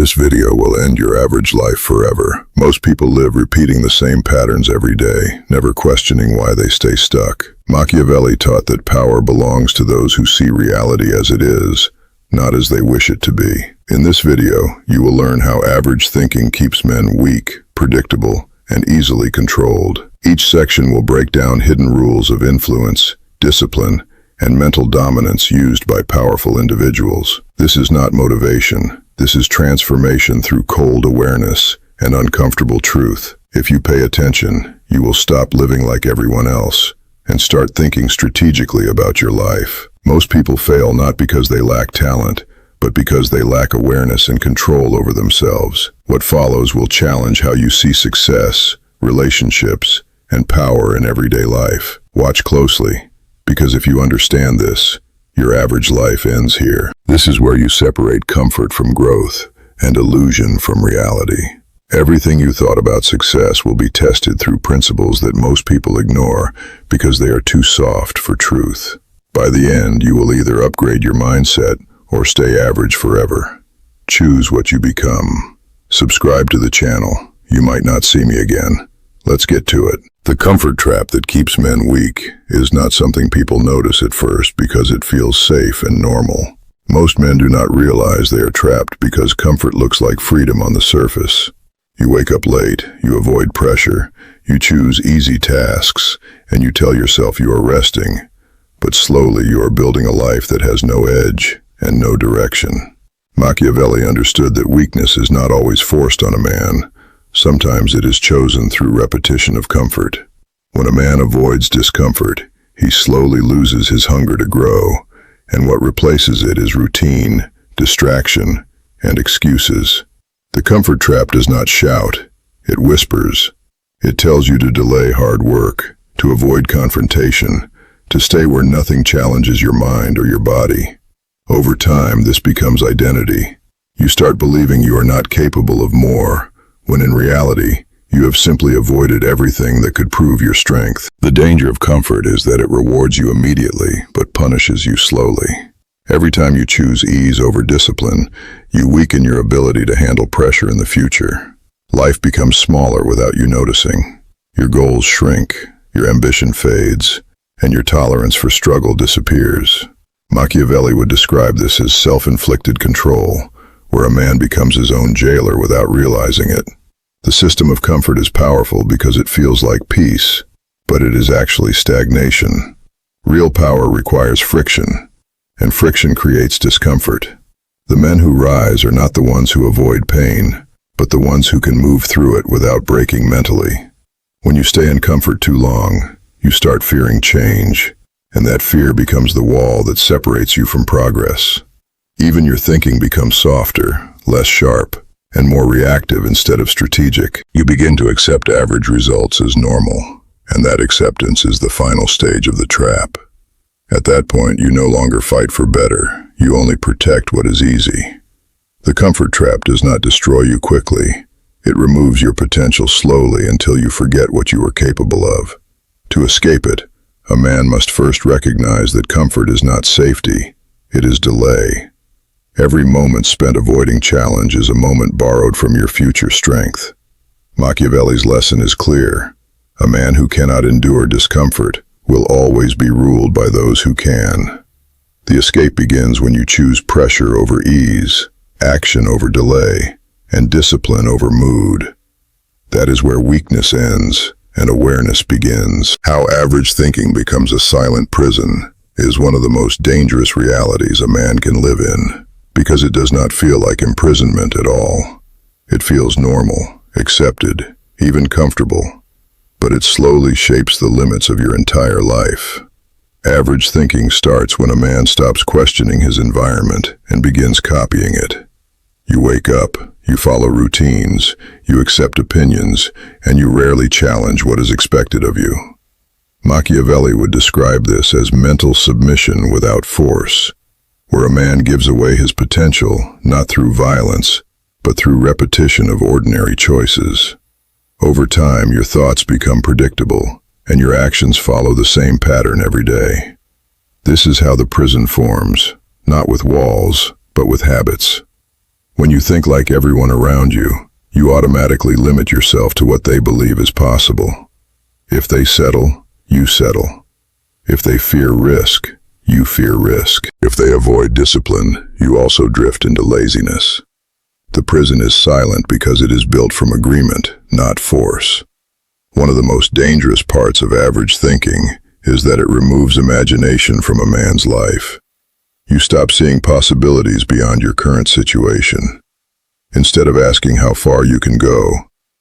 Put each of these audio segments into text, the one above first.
This video will end your average life forever. Most people live repeating the same patterns every day, never questioning why they stay stuck. Machiavelli taught that power belongs to those who see reality as it is, not as they wish it to be. In this video, you will learn how average thinking keeps men weak, predictable, and easily controlled. Each section will break down hidden rules of influence, discipline, and mental dominance used by powerful individuals. This is not motivation. This is transformation through cold awareness and uncomfortable truth. If you pay attention, you will stop living like everyone else and start thinking strategically about your life. Most people fail not because they lack talent, but because they lack awareness and control over themselves. What follows will challenge how you see success, relationships, and power in everyday life. Watch closely, because if you understand this, your average life ends here. This is where you separate comfort from growth and illusion from reality. Everything you thought about success will be tested through principles that most people ignore because they are too soft for truth. By the end, you will either upgrade your mindset or stay average forever. Choose what you become. Subscribe to the channel. You might not see me again. Let's get to it. The comfort trap that keeps men weak is not something people notice at first because it feels safe and normal. Most men do not realize they are trapped because comfort looks like freedom on the surface. You wake up late, you avoid pressure, you choose easy tasks, and you tell yourself you are resting. But slowly you are building a life that has no edge and no direction. Machiavelli understood that weakness is not always forced on a man. Sometimes it is chosen through repetition of comfort. When a man avoids discomfort, he slowly loses his hunger to grow, and what replaces it is routine, distraction, and excuses. The comfort trap does not shout, it whispers. It tells you to delay hard work, to avoid confrontation, to stay where nothing challenges your mind or your body. Over time, this becomes identity. You start believing you are not capable of more, when in reality, you have simply avoided everything that could prove your strength. The danger of comfort is that it rewards you immediately, but punishes you slowly. Every time you choose ease over discipline, you weaken your ability to handle pressure in the future. Life becomes smaller without you noticing. Your goals shrink, your ambition fades, and your tolerance for struggle disappears. Machiavelli would describe this as self-inflicted control, where a man becomes his own jailer without realizing it. The system of comfort is powerful because it feels like peace, but it is actually stagnation. Real power requires friction, and friction creates discomfort. The men who rise are not the ones who avoid pain, but the ones who can move through it without breaking mentally. When you stay in comfort too long, you start fearing change, and that fear becomes the wall that separates you from progress. Even your thinking becomes softer, less sharp, and more reactive instead of strategic. You begin to accept average results as normal, and that acceptance is the final stage of the trap. At that point, you no longer fight for better, you only protect what is easy. The comfort trap does not destroy you quickly. It removes your potential slowly until you forget what you are capable of. To escape it, a man must first recognize that comfort is not safety, it is delay. Every moment spent avoiding challenge is a moment borrowed from your future strength. Machiavelli's lesson is clear. A man who cannot endure discomfort will always be ruled by those who can. The escape begins when you choose pressure over ease, action over delay, and discipline over mood. That is where weakness ends and awareness begins. How average thinking becomes a silent prison is one of the most dangerous realities a man can live in, because it does not feel like imprisonment at all. It feels normal, accepted, even comfortable, but it slowly shapes the limits of your entire life. Average thinking starts when a man stops questioning his environment and begins copying it. You wake up, you follow routines, you accept opinions, and you rarely challenge what is expected of you. Machiavelli would describe this as mental submission without force, where a man gives away his potential not through violence, but through repetition of ordinary choices. Over time, your thoughts become predictable, and your actions follow the same pattern every day. This is how the prison forms, not with walls, but with habits. When you think like everyone around you, you automatically limit yourself to what they believe is possible. If they settle, you settle. If they fear risk, you fear risk. If they avoid discipline, you also drift into laziness. The prison is silent because it is built from agreement, not force. One of the most dangerous parts of average thinking is that it removes imagination from a man's life. You stop seeing possibilities beyond your current situation. Instead of asking how far you can go,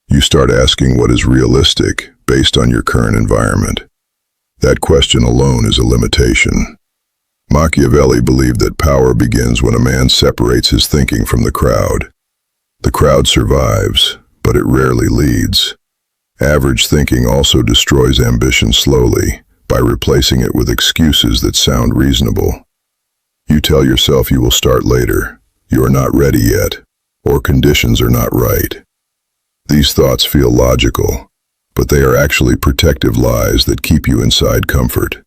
you start asking what is realistic based on your current environment. That question alone is a limitation. Machiavelli believed that power begins when a man separates his thinking from the crowd. The crowd survives, but it rarely leads. Average thinking also destroys ambition slowly by replacing it with excuses that sound reasonable. You tell yourself you will start later, you are not ready yet, or conditions are not right. These thoughts feel logical, but they are actually protective lies that keep you inside comfort.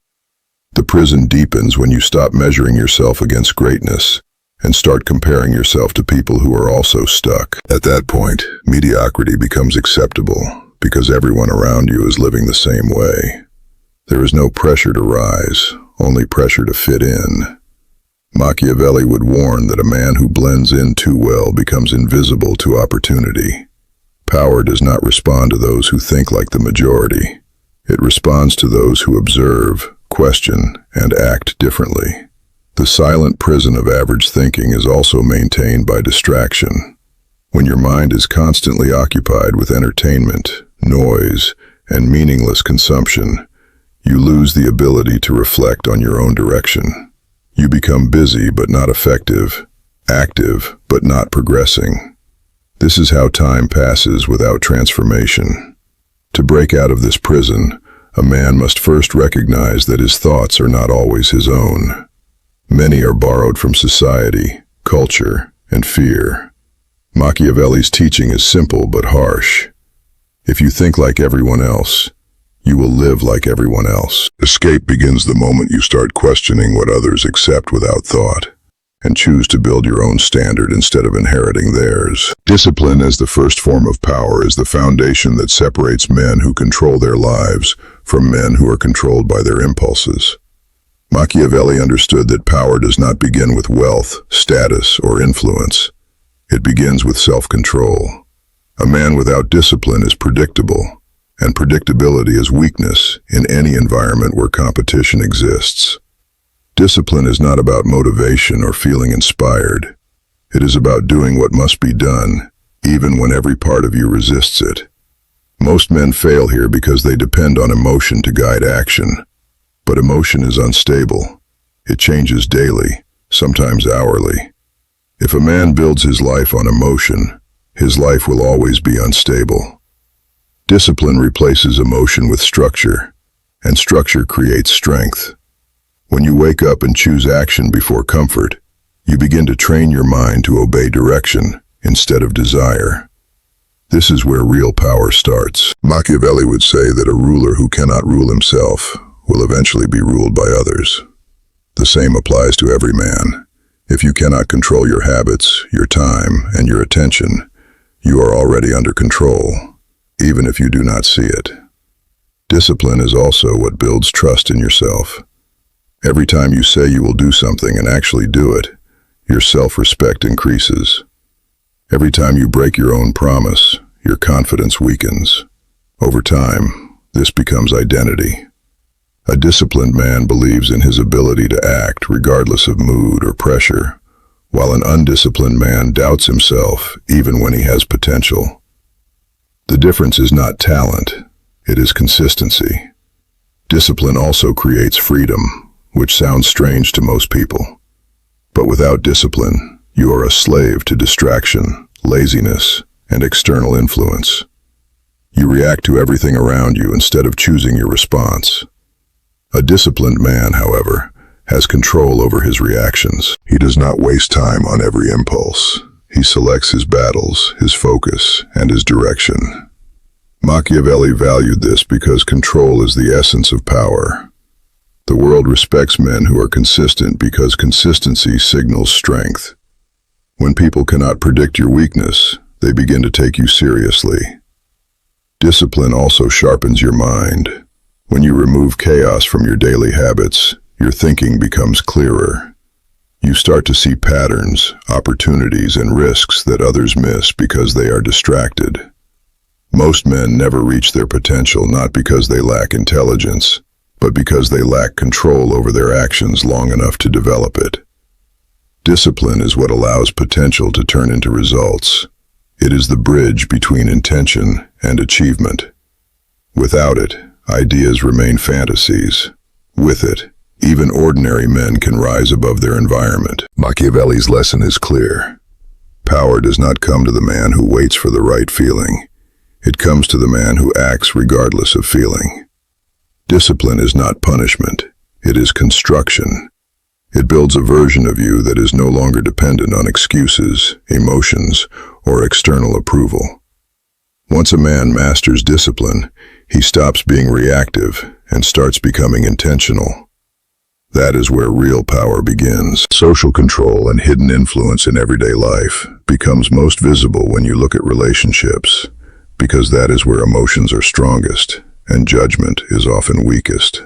The prison deepens when you stop measuring yourself against greatness and start comparing yourself to people who are also stuck. At that point, mediocrity becomes acceptable because everyone around you is living the same way. There is no pressure to rise, only pressure to fit in. Machiavelli would warn that a man who blends in too well becomes invisible to opportunity. Power does not respond to those who think like the majority. It responds to those who observe, question, and act differently. The silent prison of average thinking is also maintained by distraction. When your mind is constantly occupied with entertainment, noise, and meaningless consumption, you lose the ability to reflect on your own direction. You become busy but not effective, active but not progressing. This is how time passes without transformation. To break out of this prison, a man must first recognize that his thoughts are not always his own. Many are borrowed from society, culture, and fear. Machiavelli's teaching is simple but harsh. If you think like everyone else, you will live like everyone else. Escape begins the moment you start questioning what others accept without thought, and choose to build your own standard instead of inheriting theirs. Discipline as the first form of power is the foundation that separates men who control their lives from men who are controlled by their impulses. Machiavelli understood that power does not begin with wealth, status, or influence. It begins with self-control. A man without discipline is predictable, and predictability is weakness in any environment where competition exists. Discipline is not about motivation or feeling inspired. It is about doing what must be done, even when every part of you resists it. Most men fail here because they depend on emotion to guide action. But emotion is unstable. It changes daily, sometimes hourly. If a man builds his life on emotion, his life will always be unstable. Discipline replaces emotion with structure, and structure creates strength. When you wake up and choose action before comfort, you begin to train your mind to obey direction instead of desire. This is where real power starts. Machiavelli would say that a ruler who cannot rule himself will eventually be ruled by others. The same applies to every man. If you cannot control your habits, your time, and your attention, you are already under control, even if you do not see it. Discipline is also what builds trust in yourself. Every time you say you will do something and actually do it, your self-respect increases. Every time you break your own promise, your confidence weakens. Over time, this becomes identity. A disciplined man believes in his ability to act regardless of mood or pressure, while an undisciplined man doubts himself even when he has potential. The difference is not talent, it is consistency. Discipline also creates freedom, which sounds strange to most people. But without discipline, you are a slave to distraction, laziness, and external influence. You react to everything around you instead of choosing your response. A disciplined man, however, has control over his reactions. He does not waste time on every impulse. He selects his battles, his focus, and his direction. Machiavelli valued this because control is the essence of power. The world respects men who are consistent because consistency signals strength. When people cannot predict your weakness, they begin to take you seriously. Discipline also sharpens your mind. When you remove chaos from your daily habits, your thinking becomes clearer. You start to see patterns, opportunities, and risks that others miss because they are distracted. Most men never reach their potential not because they lack intelligence, but because they lack control over their actions long enough to develop it. Discipline is what allows potential to turn into results. It is the bridge between intention and achievement. Without it, ideas remain fantasies. With it, even ordinary men can rise above their environment. Machiavelli's lesson is clear. Power does not come to the man who waits for the right feeling. It comes to the man who acts regardless of feeling. Discipline is not punishment. It is construction. It builds a version of you that is no longer dependent on excuses, emotions, or external approval. Once a man masters discipline, he stops being reactive and starts becoming intentional. That is where real power begins. Social control and hidden influence in everyday life becomes most visible when you look at relationships, because that is where emotions are strongest and judgment is often weakest.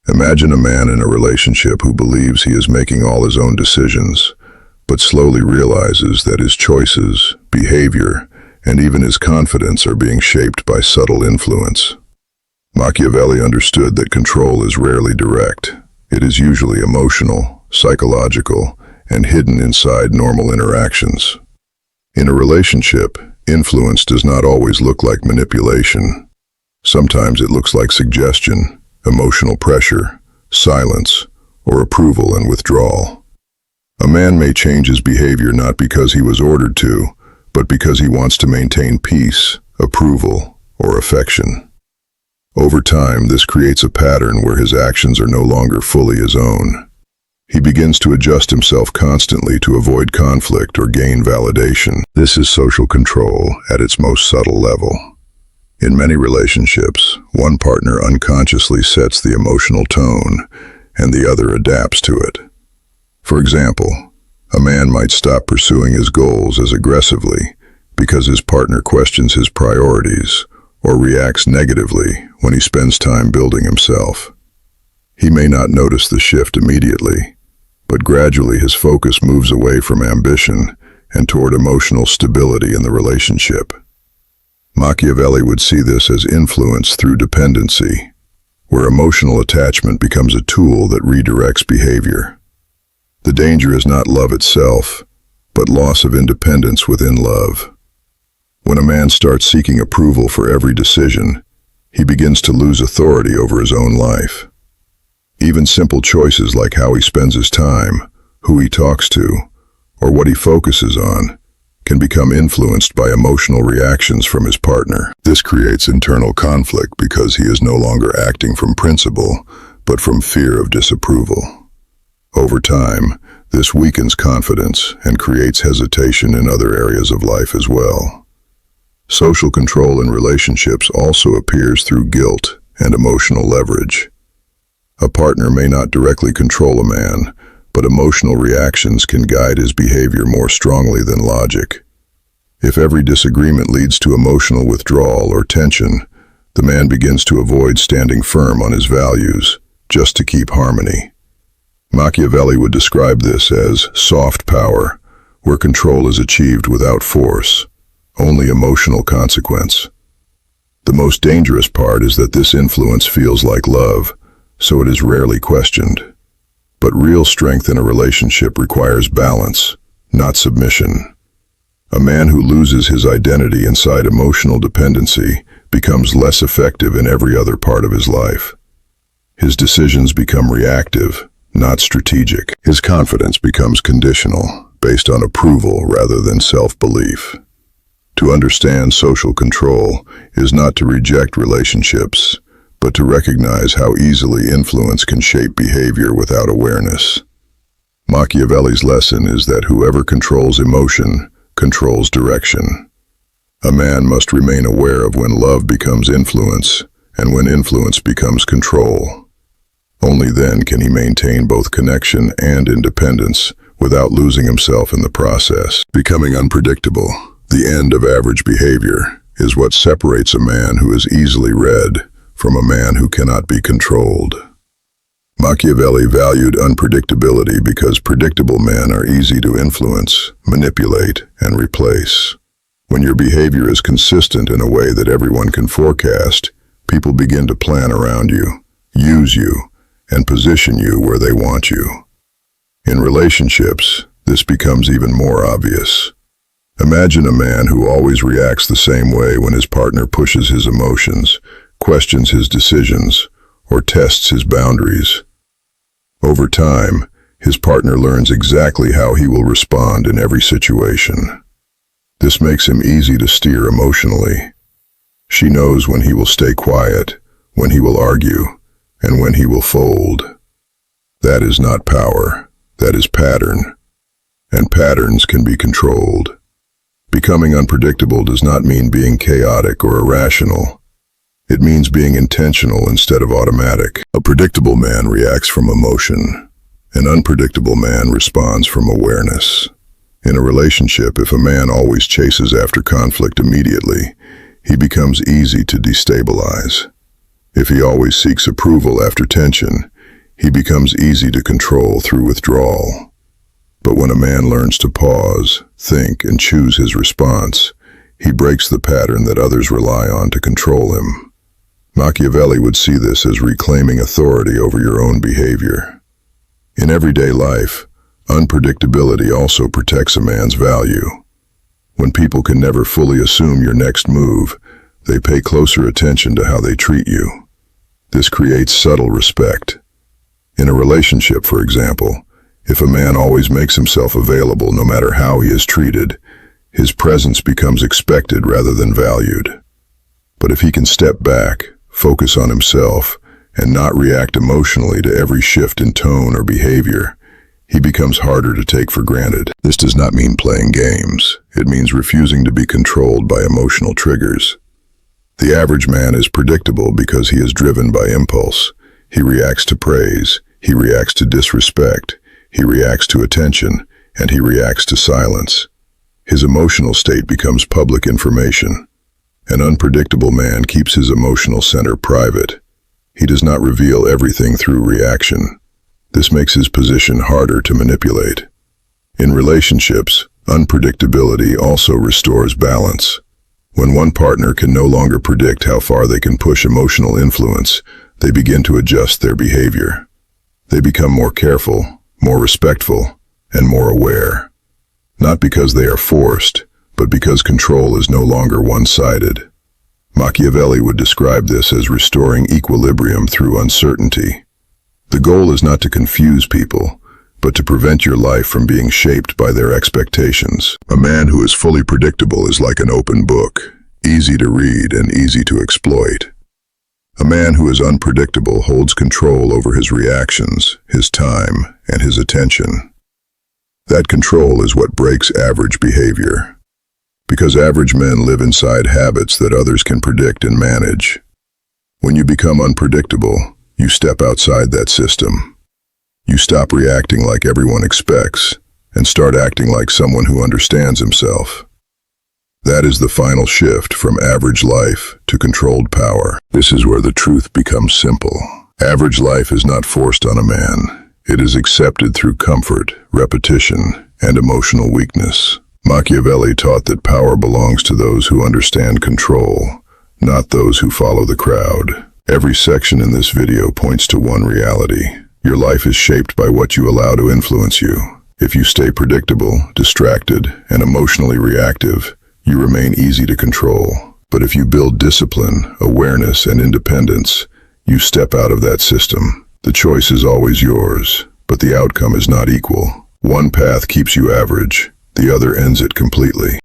Imagine a man in a relationship who believes he is making all his own decisions, but slowly realizes that his choices, behavior, and even his confidence are being shaped by subtle influence. Machiavelli understood that control is rarely direct. It is usually emotional, psychological, and hidden inside normal interactions. In a relationship, influence does not always look like manipulation. Sometimes it looks like suggestion, emotional pressure, silence, or approval and withdrawal. A man may change his behavior not because he was ordered to, but because he wants to maintain peace, approval, or affection. Over time, this creates a pattern where his actions are no longer fully his own. He begins to adjust himself constantly to avoid conflict or gain validation. This is social control at its most subtle level. In many relationships, one partner unconsciously sets the emotional tone, and the other adapts to it. For example, a man might stop pursuing his goals as aggressively because his partner questions his priorities or reacts negatively when he spends time building himself. He may not notice the shift immediately, but gradually his focus moves away from ambition and toward emotional stability in the relationship. Machiavelli would see this as influence through dependency, where emotional attachment becomes a tool that redirects behavior. The danger is not love itself, but loss of independence within love. When a man starts seeking approval for every decision, he begins to lose authority over his own life. Even simple choices like how he spends his time, who he talks to, or what he focuses on, can become influenced by emotional reactions from his partner. This creates internal conflict because he is no longer acting from principle, but from fear of disapproval. Over time, this weakens confidence and creates hesitation in other areas of life as well. Social control in relationships also appears through guilt and emotional leverage. A partner may not directly control a man, but emotional reactions can guide his behavior more strongly than logic. If every disagreement leads to emotional withdrawal or tension, the man begins to avoid standing firm on his values, just to keep harmony. Machiavelli would describe this as soft power, where control is achieved without force, only emotional consequence. The most dangerous part is that this influence feels like love, so it is rarely questioned. But real strength in a relationship requires balance, not submission. A man who loses his identity inside emotional dependency becomes less effective in every other part of his life. His decisions become reactive, not strategic. His confidence becomes conditional, based on approval rather than self-belief. To understand social control is not to reject relationships, but to recognize how easily influence can shape behavior without awareness. Machiavelli's lesson is that whoever controls emotion controls direction. A man must remain aware of when love becomes influence and when influence becomes control. Only then can he maintain both connection and independence without losing himself in the process. Becoming unpredictable, the end of average behavior, is what separates a man who is easily read from a man who cannot be controlled. Machiavelli valued unpredictability because predictable men are easy to influence, manipulate, and replace. When your behavior is consistent in a way that everyone can forecast, people begin to plan around you, use you, and position you where they want you. In relationships, this becomes even more obvious. Imagine a man who always reacts the same way when his partner pushes his emotions, questions his decisions, or tests his boundaries. Over time, his partner learns exactly how he will respond in every situation. This makes him easy to steer emotionally. She knows when he will stay quiet, when he will argue, and when he will fold. That is not power, that is pattern. And patterns can be controlled. Becoming unpredictable does not mean being chaotic or irrational. It means being intentional instead of automatic. A predictable man reacts from emotion. An unpredictable man responds from awareness. In a relationship, if a man always chases after conflict immediately, he becomes easy to destabilize. If he always seeks approval after tension, he becomes easy to control through withdrawal. But when a man learns to pause, think, and choose his response, he breaks the pattern that others rely on to control him. Machiavelli would see this as reclaiming authority over your own behavior. In everyday life, unpredictability also protects a man's value. When people can never fully assume your next move, they pay closer attention to how they treat you. This creates subtle respect. In a relationship, for example, if a man always makes himself available no matter how he is treated, his presence becomes expected rather than valued. But if he can step back, focus on himself, and not react emotionally to every shift in tone or behavior, he becomes harder to take for granted. This does not mean playing games. It means refusing to be controlled by emotional triggers. The average man is predictable because he is driven by impulse. He reacts to praise, he reacts to disrespect, he reacts to attention, and he reacts to silence. His emotional state becomes public information. An unpredictable man keeps his emotional center private. He does not reveal everything through reaction. This makes his position harder to manipulate. In relationships, unpredictability also restores balance. When one partner can no longer predict how far they can push emotional influence, they begin to adjust their behavior. They become more careful, more respectful, and more aware. Not because they are forced, but because control is no longer one-sided. Machiavelli would describe this as restoring equilibrium through uncertainty. The goal is not to confuse people, but to prevent your life from being shaped by their expectations. A man who is fully predictable is like an open book, easy to read and easy to exploit. A man who is unpredictable holds control over his reactions, his time, and his attention. That control is what breaks average behavior. Because average men live inside habits that others can predict and manage. When you become unpredictable, you step outside that system. You stop reacting like everyone expects and start acting like someone who understands himself. That is the final shift from average life to controlled power. This is where the truth becomes simple. Average life is not forced on a man. It is accepted through comfort, repetition, and emotional weakness. Machiavelli taught that power belongs to those who understand control, not those who follow the crowd. Every section in this video points to one reality. Your life is shaped by what you allow to influence you. If you stay predictable, distracted, and emotionally reactive, you remain easy to control. But if you build discipline, awareness, and independence, you step out of that system. The choice is always yours, but the outcome is not equal. One path keeps you average, the other ends it completely.